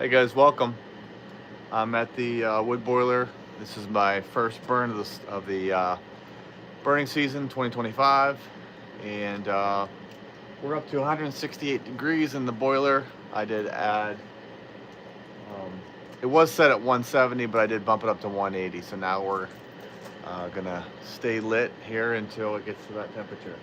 Hey guys, welcome. I'm at the wood boiler. This is my first burn of the burning season 2025, and we're up to 168 degrees in the boiler. I did add. Um, it was set at 170, but I did bump it up to 180. So now we're gonna stay lit here until it gets to that temperature.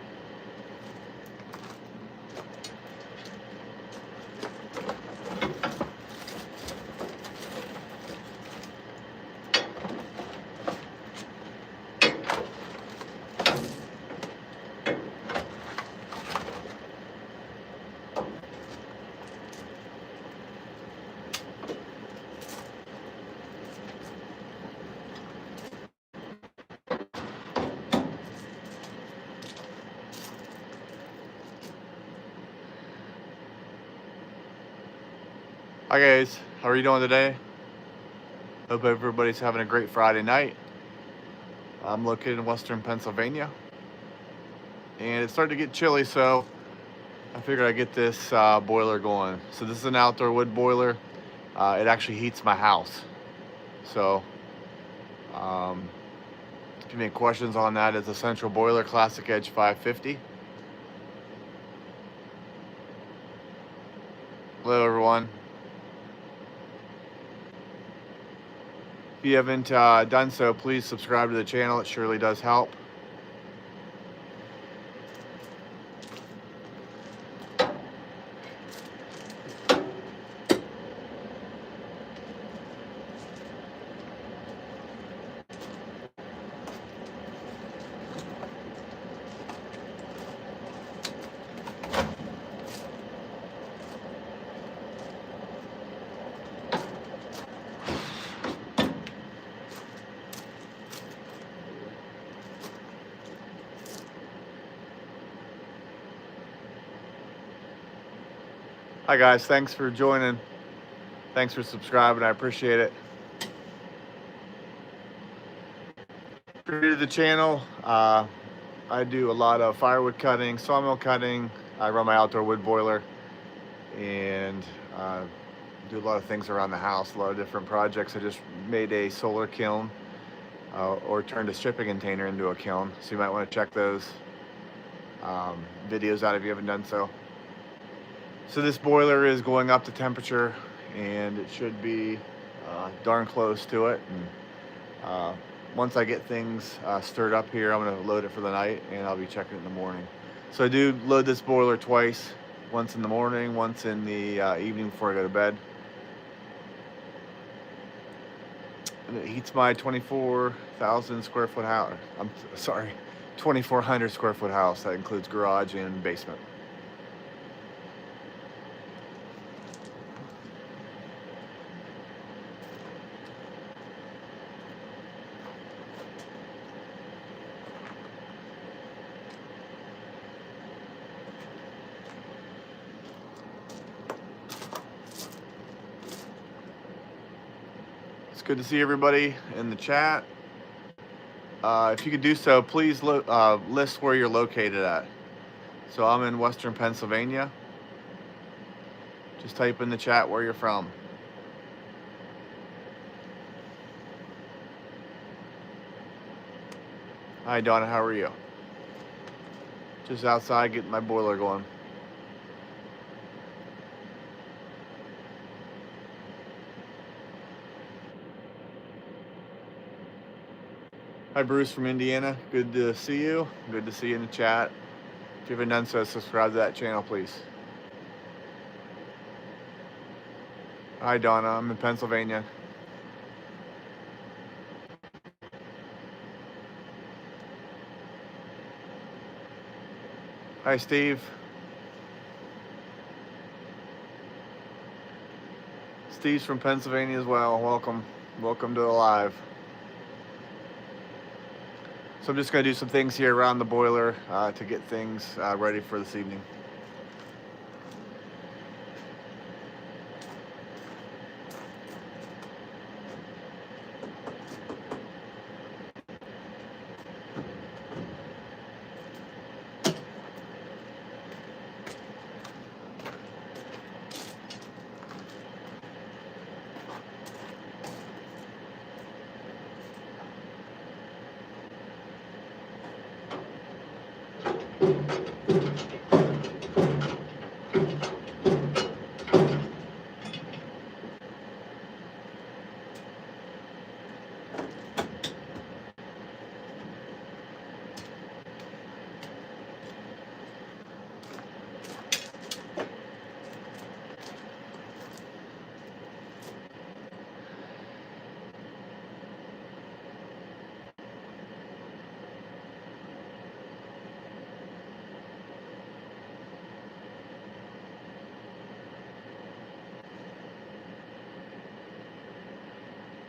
Hi guys, how are you doing today? Hope everybody's having a great Friday night. I'm located in Western Pennsylvania, and it's starting to get chilly, so I figured I'd get this boiler going. So this is an outdoor wood boiler. It actually heats my house. So um, if you have any questions on that, it's a central boiler, Classic Edge 550. Hello everyone. If you haven't done so, please subscribe to the channel. It surely does help. Hi guys, thanks for joining. Thanks for subscribing, I appreciate it. If you're new to the channel, I do a lot of firewood cutting, sawmill cutting. I run my outdoor wood boiler, and do a lot of things around the house, a lot of different projects. I just made a solar kiln, or turned a shipping container into a kiln, so you might want to check those videos out if you haven't done so. So this boiler is going up to temperature, and it should be darn close to it. And once I get things stirred up here, I'm going to load it for the night, and I'll be checking it in the morning. So I do load this boiler twice, once in the morning, once in the evening before I go to bed. And it heats my 24,000 square foot house. I'm sorry, 2,400 square foot house. That includes garage and basement. It's good to see everybody in the chat. If you could do so, please list where you're located at. So I'm in Western Pennsylvania. Just type in the chat where you're from. Hi Donna, how are you? Just outside getting my boiler going. Hi Bruce from Indiana, good to see you. Good to see you in the chat. If you haven't done so, subscribe to that channel, please. Hi Donna, I'm in Pennsylvania. Hi Steve. Steve's from Pennsylvania as well. Welcome. Welcome to the live. So I'm just going to do some things here around the boiler to get things ready for this evening.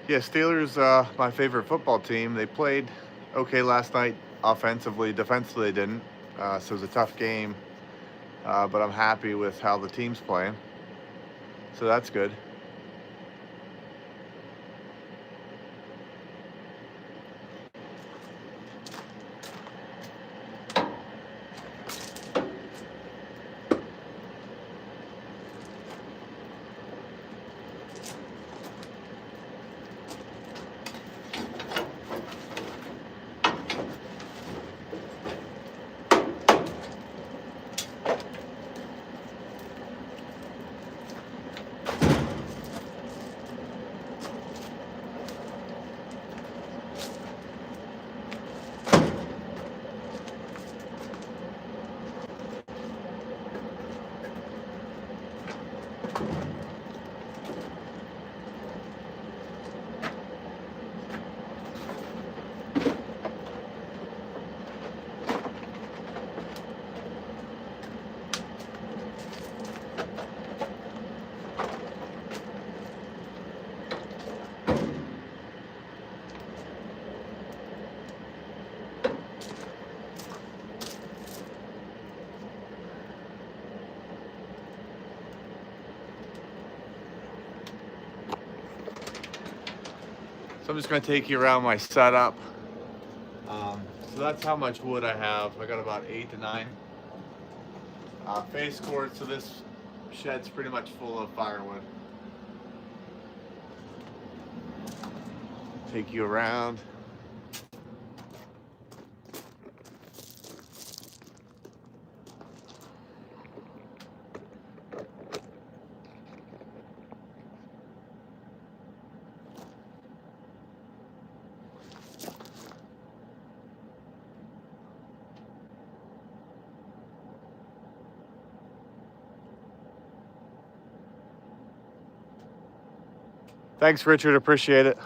Yeah, Steelers, my favorite football team. They played okay last night offensively. Defensively, they didn't. So it was a tough game. But I'm happy with how the team's playing. So that's good. So I'm just going to take you around my setup. So that's how much wood I have. I got about 8 to 9 face cords. So this shed's pretty much full of firewood. Take you around. Thanks, Richard. Appreciate it.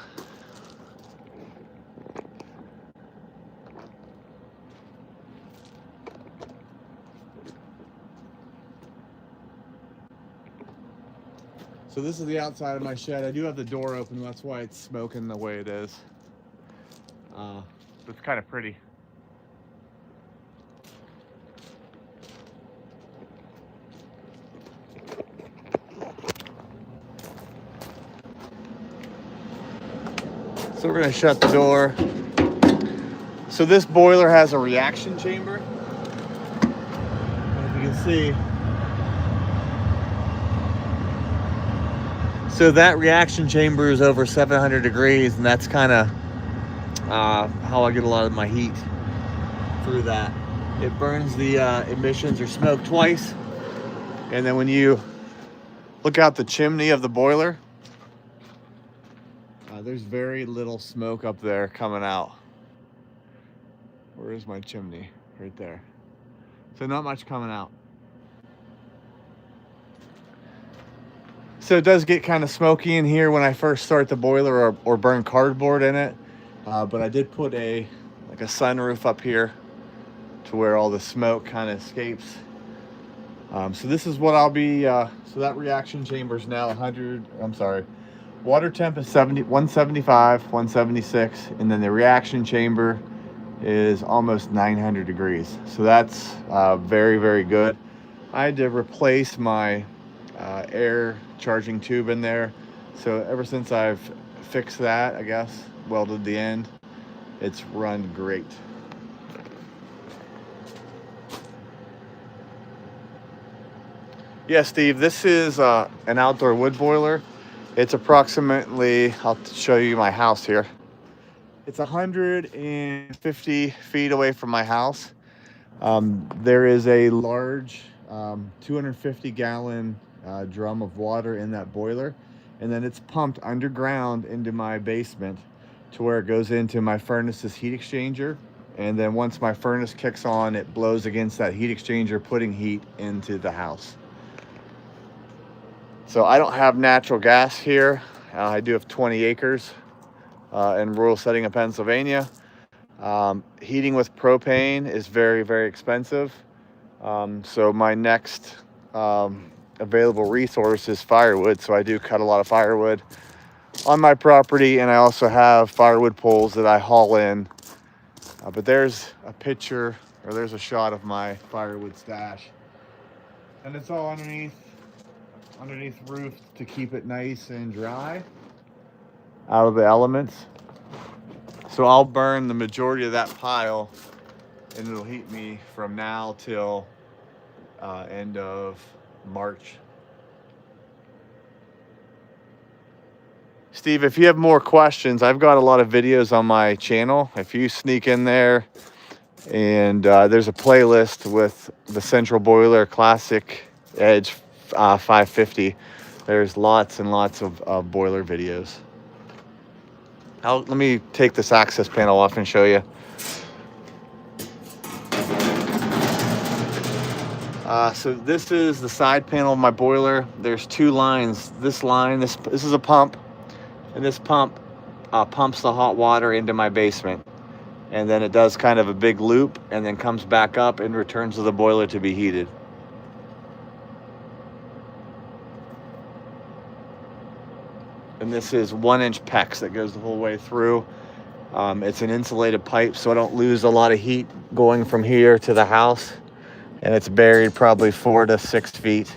So this is the outside of my shed. I do have the door open. That's why it's smoking the way it is. It's kind of pretty. So we're going to shut the door. So this boiler has a reaction chamber. And if you can see, so that reaction chamber is over 700 degrees, and that's kind of how I get a lot of my heat through that. It burns the emissions or smoke twice, and then when you look out the chimney of the boiler, there's very little smoke up there coming out. Where is my chimney? Right there. So not much coming out. So it does get kind of smoky in here when I first start the boiler or burn cardboard in it. But I did put a sunroof up here to where all the smoke kind of escapes. So this is what I'll be, so that reaction chamber is now water temp is 175, 176, and then the reaction chamber is almost 900 degrees. So that's very, very good. I had to replace my air charging tube in there. So ever since I've fixed that, I guess, welded the end, it's run great. Yeah, Steve, this is an outdoor wood boiler. It's approximately, I'll show you my house here. It's 150 feet away from my house. There is a large 250-gallon drum of water in that boiler, and then it's pumped underground into my basement to where it goes into my furnace's heat exchanger. And then once my furnace kicks on, it blows against that heat exchanger, putting heat into the house. So I don't have natural gas here. I do have 20 acres in rural setting of Pennsylvania. Heating with propane is very, very expensive. So my next available resource is firewood. So I do cut a lot of firewood on my property, and I also have firewood poles that I haul in. But there's a picture, or there's a shot of my firewood stash, and it's all underneath roof to keep it nice and dry out of the elements. So I'll burn the majority of that pile, and it'll heat me from now till end of March. Steve, if you have more questions, I've got a lot of videos on my channel. If you sneak in there, and there's a playlist with the Central Boiler Classic Edge 550. There's lots and lots of boiler videos. Let me take this access panel off and show you. So this is the side panel of my boiler. There's two lines. This is a pump, and this pump pumps the hot water into my basement. And then it does kind of a big loop and then comes back up and returns to the boiler to be heated. And this is 1-inch PEX that goes the whole way through. It's an insulated pipe, so I don't lose a lot of heat going from here to the house. And it's buried probably 4 to 6 feet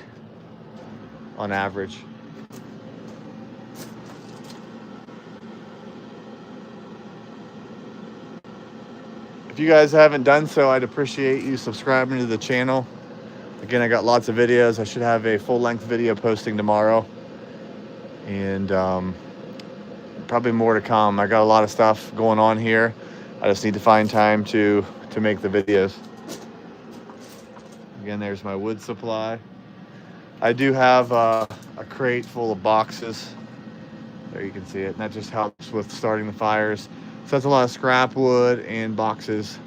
on average. If you guys haven't done so, I'd appreciate you subscribing to the channel. Again, I got lots of videos. I should have a full-length video posting tomorrow. And probably more to come. I got a lot of stuff going on here. I just need to find time to make the videos. Again, there's my wood supply. I do have a crate full of boxes. There you can see it. And that just helps with starting the fires. So that's a lot of scrap wood and boxes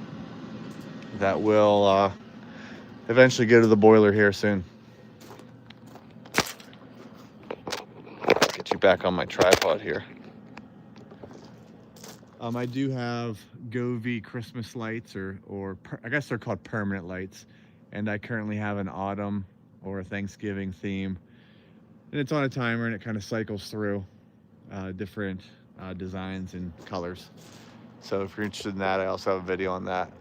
that will eventually go to the boiler here soon. Get you back on my tripod here. I do have Govee Christmas lights, or I guess they're called permanent lights. And I currently have an autumn or a Thanksgiving theme. And it's on a timer, and it kind of cycles through different designs and colors. So if you're interested in that, I also have a video on that.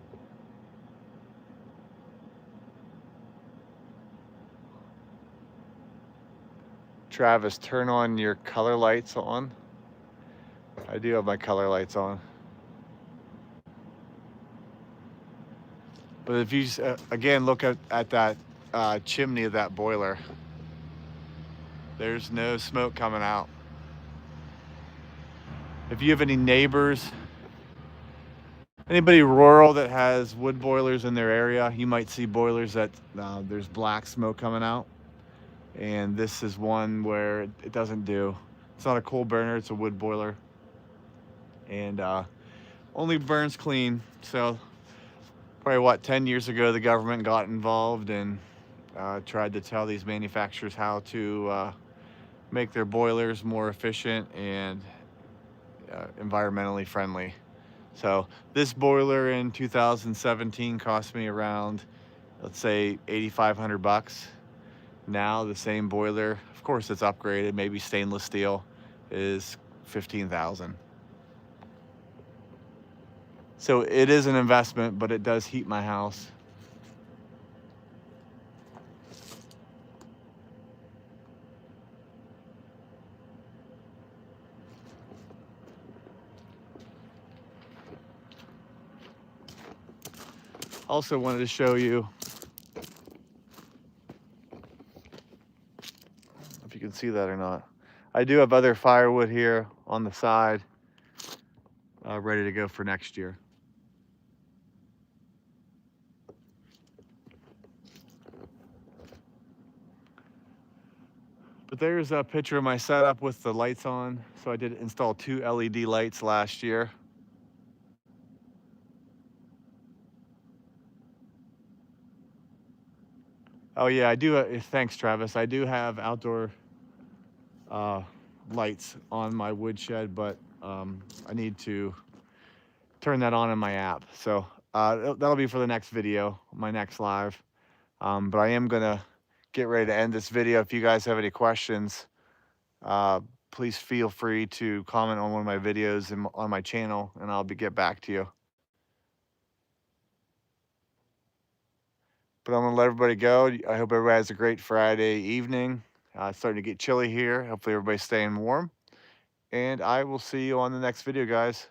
Travis, turn on your color lights on. I do have my color lights on. But if you again look at that chimney of that boiler, there's no smoke coming out. If you have any neighbors, anybody rural that has wood boilers in their area, you might see boilers that there's black smoke coming out. And this is one where it doesn't do. It's not a coal burner, it's a wood boiler. And only burns clean. So probably 10 years ago, the government got involved and tried to tell these manufacturers how to make their boilers more efficient and environmentally friendly. So this boiler in 2017 cost me around, let's say, $8,500. Now the same boiler, of course it's upgraded, maybe stainless steel, is $15,000. So it is an investment, but it does heat my house. Also wanted to show you, if you can see that or not, I do have other firewood here on the side, ready to go for next year. But there's a picture of my setup with the lights on. So I did install 2 LED lights last year. Oh yeah, I do. Thanks, Travis. I do have outdoor lights on my woodshed, but I need to turn that on in my app. So that'll be for the next video, my next live. But I am gonna get ready to end this video. If you guys have any questions, please feel free to comment on one of my videos on my channel, and I'll get back to you. But I'm gonna let everybody go. I hope everybody has a great Friday evening. It's starting to get chilly here. Hopefully everybody's staying warm. And I will see you on the next video, guys.